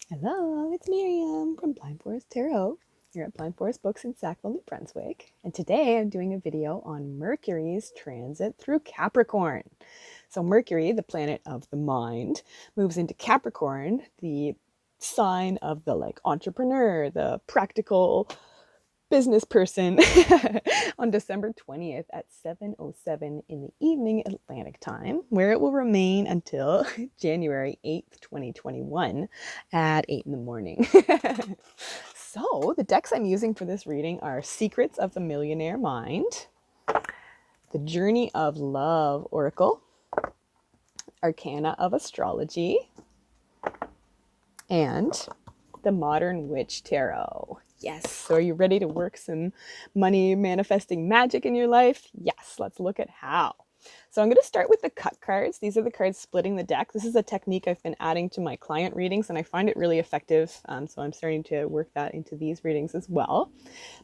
Hello, it's Miriam from Blind Forest Tarot here at Blind Forest Books in Sackville, New Brunswick. And today I'm doing a video on Mercury's transit through Capricorn. So Mercury, the planet of the mind, moves into Capricorn, the sign of the entrepreneur, the practical business person on December 20th at 7:07 in the evening Atlantic time, where it will remain until January 8th, 2021 at 8 in the morning. So the decks I'm using for this reading are Secrets of the Millionaire Mind, The Journey of Love Oracle, Arcana of Astrology, and the Modern Witch Tarot. Yes. So are you ready to work some money manifesting magic in your life? Yes. Let's look at how. So I'm going to start with the cut cards. These are the cards splitting the deck. This is a technique I've been adding to my client readings, and I find it really effective. So I'm starting to work that into these readings as well.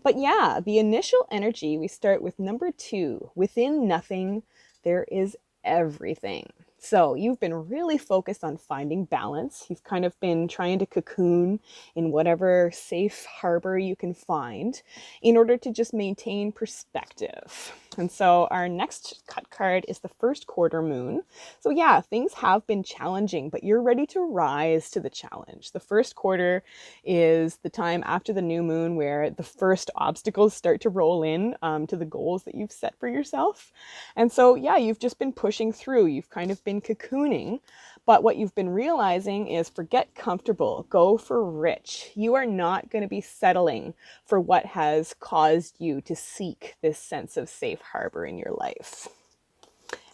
But yeah, the initial energy, we start with number 2. Within nothing, there is everything. So you've been really focused on finding balance. You've kind of been trying to cocoon in whatever safe harbor you can find in order to just maintain perspective. And so our next cut card is the first quarter moon. So yeah, things have been challenging, but you're ready to rise to the challenge. The first quarter is the time after the new moon where the first obstacles start to roll in to the goals that you've set for yourself. And so yeah, you've just been pushing through. You've kind of been cocooning. But what you've been realizing is forget comfortable, go for rich. You are not going to be settling for what has caused you to seek this sense of safe harbor in your life.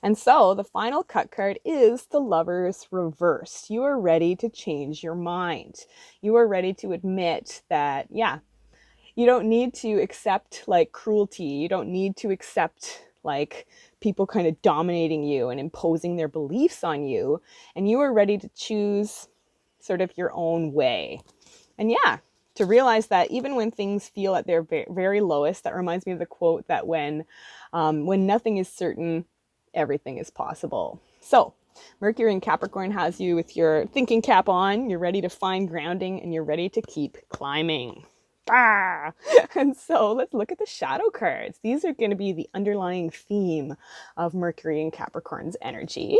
And so the final cut card is the Lover's Reverse. You are ready to change your mind. You are ready to admit that, yeah, you don't need to accept cruelty. You don't need to accept people kind of dominating you and imposing their beliefs on you. And you are ready to choose sort of your own way. And yeah, to realize that even when things feel at their very lowest, that reminds me of the quote that when nothing is certain, everything is possible. So Mercury in Capricorn has you with your thinking cap on. You're ready to find grounding and you're ready to keep climbing. Ah! And so let's look at the shadow cards. These are going to be the underlying theme of Mercury and Capricorn's energy.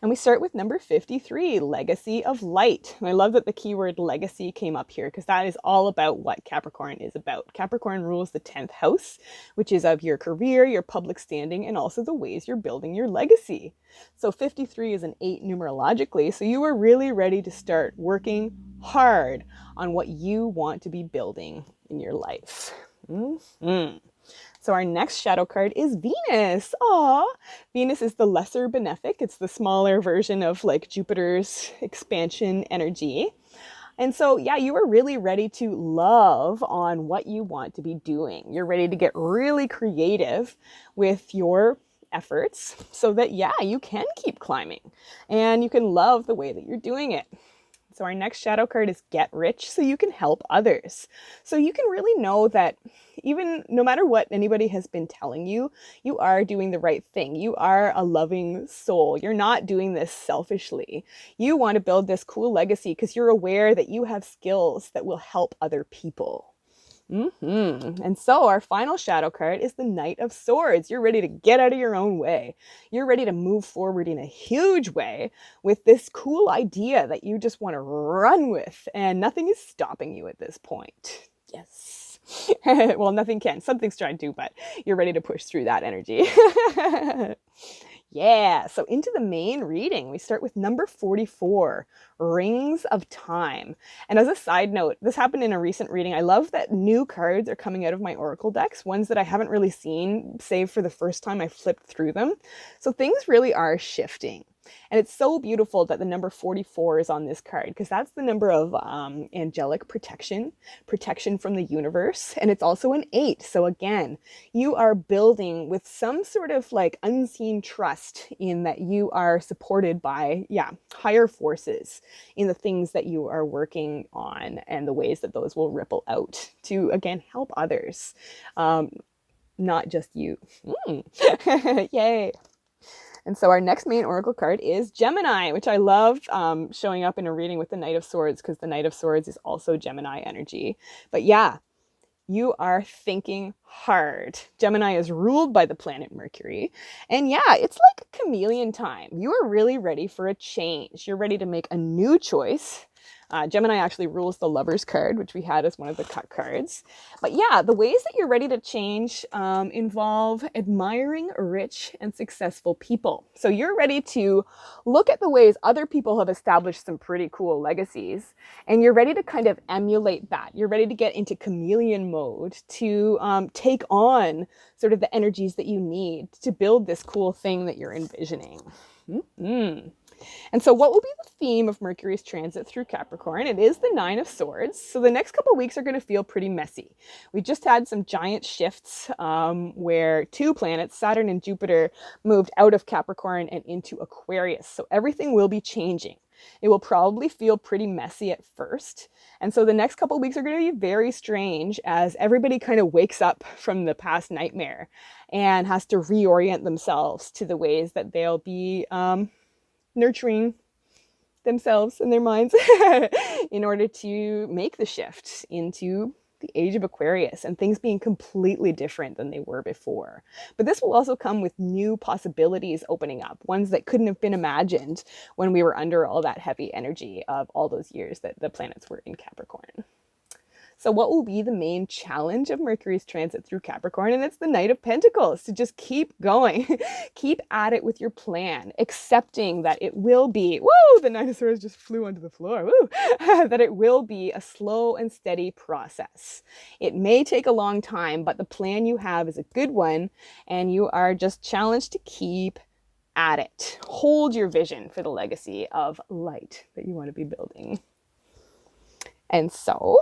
And we start with number 53, Legacy of Light. And I love that the keyword legacy came up here because that is all about what Capricorn is about. Capricorn rules the 10th house, which is of your career, your public standing, and also the ways you're building your legacy. So 53 is an 8 numerologically. So you are really ready to start working hard on what you want to be building in your life. Mm-hmm. So our next shadow card is Venus. Aww. Venus is the lesser benefic. It's the smaller version of Jupiter's expansion energy. And so, yeah, you are really ready to love on what you want to be doing. You're ready to get really creative with your efforts so that, yeah, you can keep climbing and you can love the way that you're doing it. So our next shadow card is Get Rich so you can help others. So you can really know that even no matter what anybody has been telling you, you are doing the right thing. You are a loving soul. You're not doing this selfishly. You want to build this cool legacy because you're aware that you have skills that will help other people. And so our final shadow card is the Knight of Swords. You're ready to get out of your own way. You're ready to move forward in a huge way with this cool idea that you just want to run with, and nothing is stopping you at this point. Yes. Well, nothing can. Something's trying to, but you're ready to push through that energy. Yeah, so into the main reading, we start with number 44, Rings of Time. And as a side note, this happened in a recent reading. I love that new cards are coming out of my oracle decks, ones that I haven't really seen, save for the first time I flipped through them. So things really are shifting. And it's so beautiful that the number 44 is on this card because that's the number of angelic protection from the universe. And it's also an 8. So again, you are building with some sort of unseen trust in that you are supported by, higher forces in the things that you are working on and the ways that those will ripple out to, again, help others, not just you. Yay. And so our next main oracle card is Gemini, which I love showing up in a reading with the Knight of Swords, because the Knight of Swords is also Gemini energy. But yeah, you are thinking hard. Gemini is ruled by the planet Mercury. And yeah, it's like a chameleon time. You are really ready for a change. You're ready to make a new choice. Gemini actually rules the Lover's card, which we had as one of the cut cards. But yeah, the ways that you're ready to change involve admiring rich and successful people. So you're ready to look at the ways other people have established some pretty cool legacies, and you're ready to kind of emulate that. You're ready to get into chameleon mode to take on sort of the energies that you need to build this cool thing that you're envisioning. And so what will be the theme of Mercury's transit through Capricorn? It is the Nine of Swords. So the next couple of weeks are going to feel pretty messy. We just had some giant shifts where two planets, Saturn and Jupiter, moved out of Capricorn and into Aquarius. So everything will be changing. It will probably feel pretty messy at first. And so the next couple of weeks are going to be very strange as everybody kind of wakes up from the past nightmare and has to reorient themselves to the ways that they'll be nurturing themselves and their minds in order to make the shift into the age of Aquarius and things being completely different than they were before. But this will also come with new possibilities opening up, ones that couldn't have been imagined when we were under all that heavy energy of all those years that the planets were in Capricorn. So what will be the main challenge of Mercury's transit through Capricorn? And it's the Knight of Pentacles. So just keep going. Keep at it with your plan, accepting that it will be, woo, the Knight of Swords just flew onto the floor, woo, that it will be a slow and steady process. It may take a long time, but the plan you have is a good one, and you are just challenged to keep at it. Hold your vision for the legacy of light that you want to be building. And so,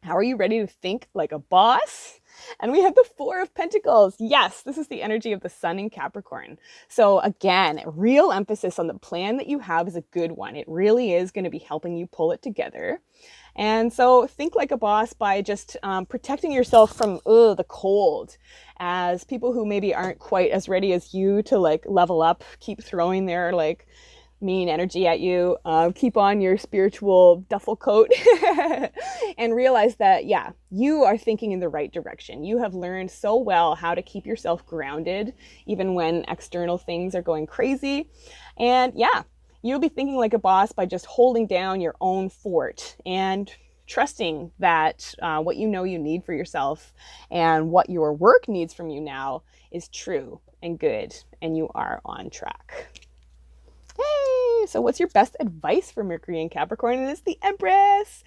how are you ready to think like a boss? And we have the Four of Pentacles. Yes, this is the energy of the Sun in Capricorn. So again, real emphasis on the plan that you have is a good one. It really is going to be helping you pull it together. And so think like a boss by just protecting yourself from the cold, as people who maybe aren't quite as ready as you to like level up, keep throwing their like mean energy at you, keep on your spiritual duffel coat and realize that, yeah, you are thinking in the right direction. You have learned so well how to keep yourself grounded, even when external things are going crazy. And yeah, you'll be thinking like a boss by just holding down your own fort and trusting that what you know you need for yourself and what your work needs from you now is true and good, and you are on track. Hey, so what's your best advice for Mercury in Capricorn? And it's the Empress.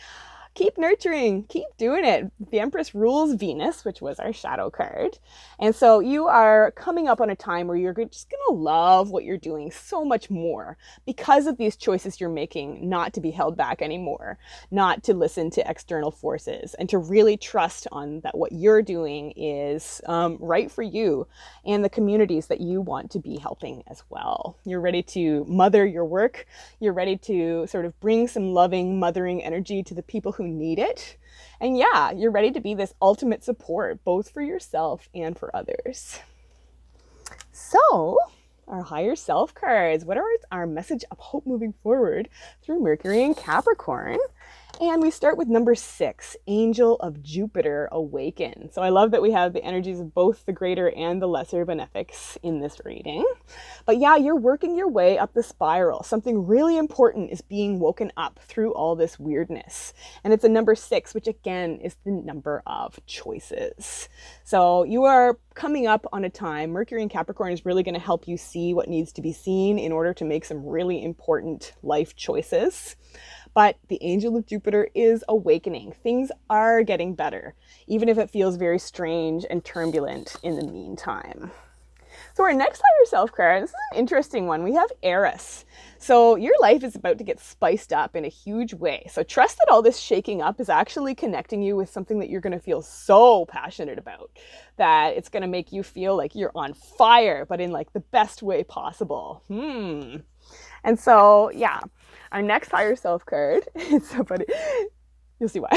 Keep nurturing, keep doing it. The Empress rules Venus, which was our shadow card. And so you are coming up on a time where you're just going to love what you're doing so much more because of these choices you're making, not to be held back anymore, not to listen to external forces, and to really trust on that what you're doing is right for you and the communities that you want to be helping as well. You're ready to mother your work. You're ready to sort of bring some loving, mothering energy to the people who need it. And yeah, you're ready to be this ultimate support, both for yourself and for others. So, our higher self cards. What are our message of hope moving forward through Mercury in Capricorn? And we start with number 6, Angel of Jupiter Awaken. So I love that we have the energies of both the greater and the lesser benefics in this reading. But yeah, you're working your way up the spiral. Something really important is being woken up through all this weirdness. And it's a number 6, which again is the number of choices. So you are coming up on a time, Mercury in Capricorn is really going to help you see what needs to be seen in order to make some really important life choices. But the Angel of Jupiter is awakening. Things are getting better, even if it feels very strange and turbulent in the meantime. So our next higher self card, this is an interesting one. We have Eris. So your life is about to get spiced up in a huge way. So trust that all this shaking up is actually connecting you with something that you're going to feel so passionate about, that it's going to make you feel like you're on fire, but in like the best way possible. And so, yeah, our next higher self card, it's so funny. you'll see why,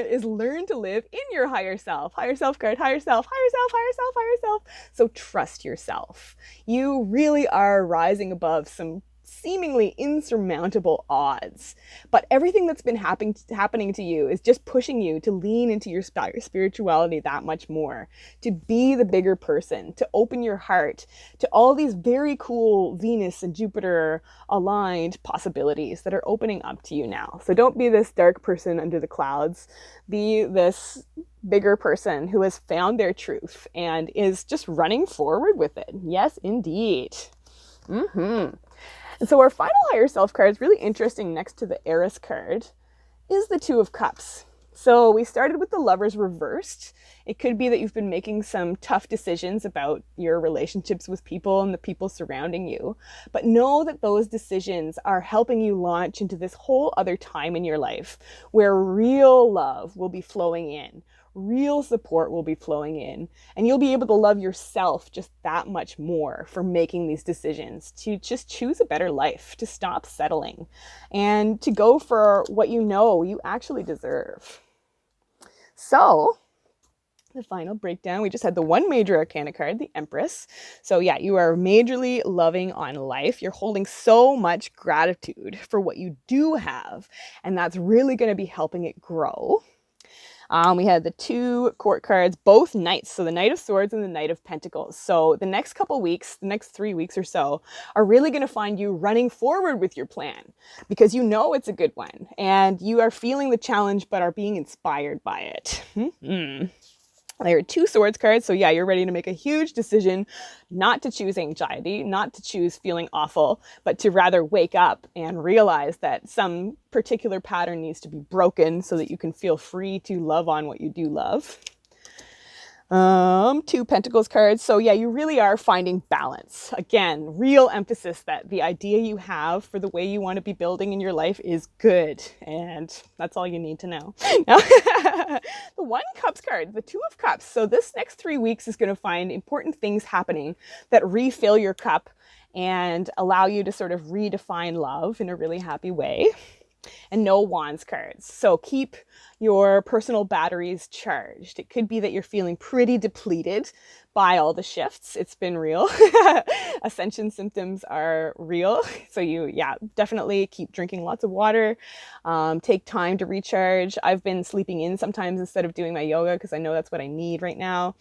is learn to live in your higher self. Higher self card, higher self, higher self, higher self, higher self. So trust yourself. You really are rising above some seemingly insurmountable odds. But everything that's been happening to you is just pushing you to lean into your spirituality that much more, to be the bigger person, to open your heart to all these very cool Venus and Jupiter aligned possibilities that are opening up to you now. So don't be this dark person under the clouds. Be this bigger person who has found their truth and is just running forward with it. Yes, indeed. And so our final higher self card is really interesting next to the Eris card is the Two of Cups. So we started with the Lovers reversed. It could be that you've been making some tough decisions about your relationships with people and the people surrounding you. But know that those decisions are helping you launch into this whole other time in your life where real love will be flowing in. Real support will be flowing in, and you'll be able to love yourself just that much more for making these decisions to just choose a better life, to stop settling, and to go for what you know you actually deserve. So the final breakdown, we just had the one major arcana card, the Empress. So yeah, you are majorly loving on life. You're holding so much gratitude for what you do have, and that's really going to be helping it grow. We had the two court cards, both knights. So the Knight of Swords and the Knight of Pentacles. So the next couple weeks, the next 3 weeks or so, are really going to find you running forward with your plan because you know it's a good one and you are feeling the challenge but are being inspired by it. There are two swords cards. So yeah, you're ready to make a huge decision not to choose anxiety, not to choose feeling awful, but to rather wake up and realize that some particular pattern needs to be broken so that you can feel free to love on what you do love. Two Pentacles cards. So yeah, you really are finding balance. Again, real emphasis that the idea you have for the way you want to be building in your life is good. And that's all you need to know. Now, the One Cups card, the Two of Cups. So this next 3 weeks is going to find important things happening that refill your cup and allow you to sort of redefine love in a really happy way. And no Wands cards. So keep your personal batteries charged. It could be that you're feeling pretty depleted by all the shifts. It's been real. Ascension symptoms are real. So definitely keep drinking lots of water. Take time to recharge. I've been sleeping in sometimes instead of doing my yoga because I know that's what I need right now.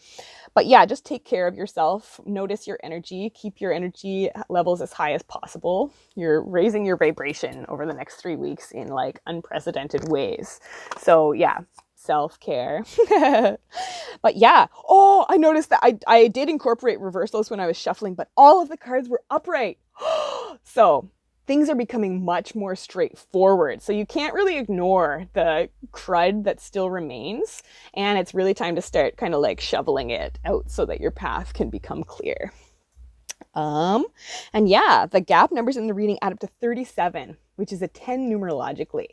But yeah, just take care of yourself. Notice your energy. Keep your energy levels as high as possible. You're raising your vibration over the next 3 weeks in like unprecedented ways. So yeah, self-care. But yeah, I noticed that I did incorporate reversals when I was shuffling, but all of the cards were upright. So things are becoming much more straightforward. So you can't really ignore the crud that still remains. And it's really time to start kind of like shoveling it out so that your path can become clear. And yeah, the gap numbers in the reading add up to 37, which is a 10 numerologically.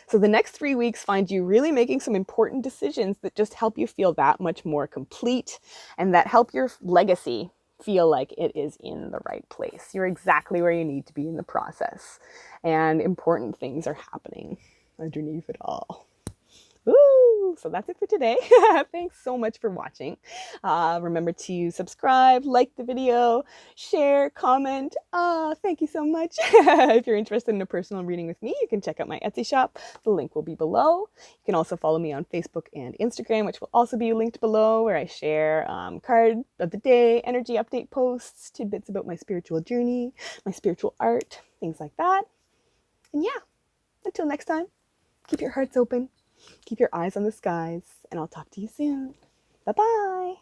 So the next 3 weeks find you really making some important decisions that just help you feel that much more complete and that help your legacy feel like it is in the right place. You're exactly where you need to be in the process. And important things are happening underneath it all. Woo! So that's it for today. Thanks so much for watching. Remember to subscribe, like the video, share, comment. Thank you so much. If you're interested in a personal reading with me, you can check out my Etsy shop. The link will be below. You can also follow me on Facebook and Instagram, which will also be linked below, where I share card of the day, energy update posts, tidbits about my spiritual journey, my spiritual art, things like that. And yeah, until next time, keep your hearts open. Keep your eyes on the skies, and I'll talk to you soon. Bye-bye.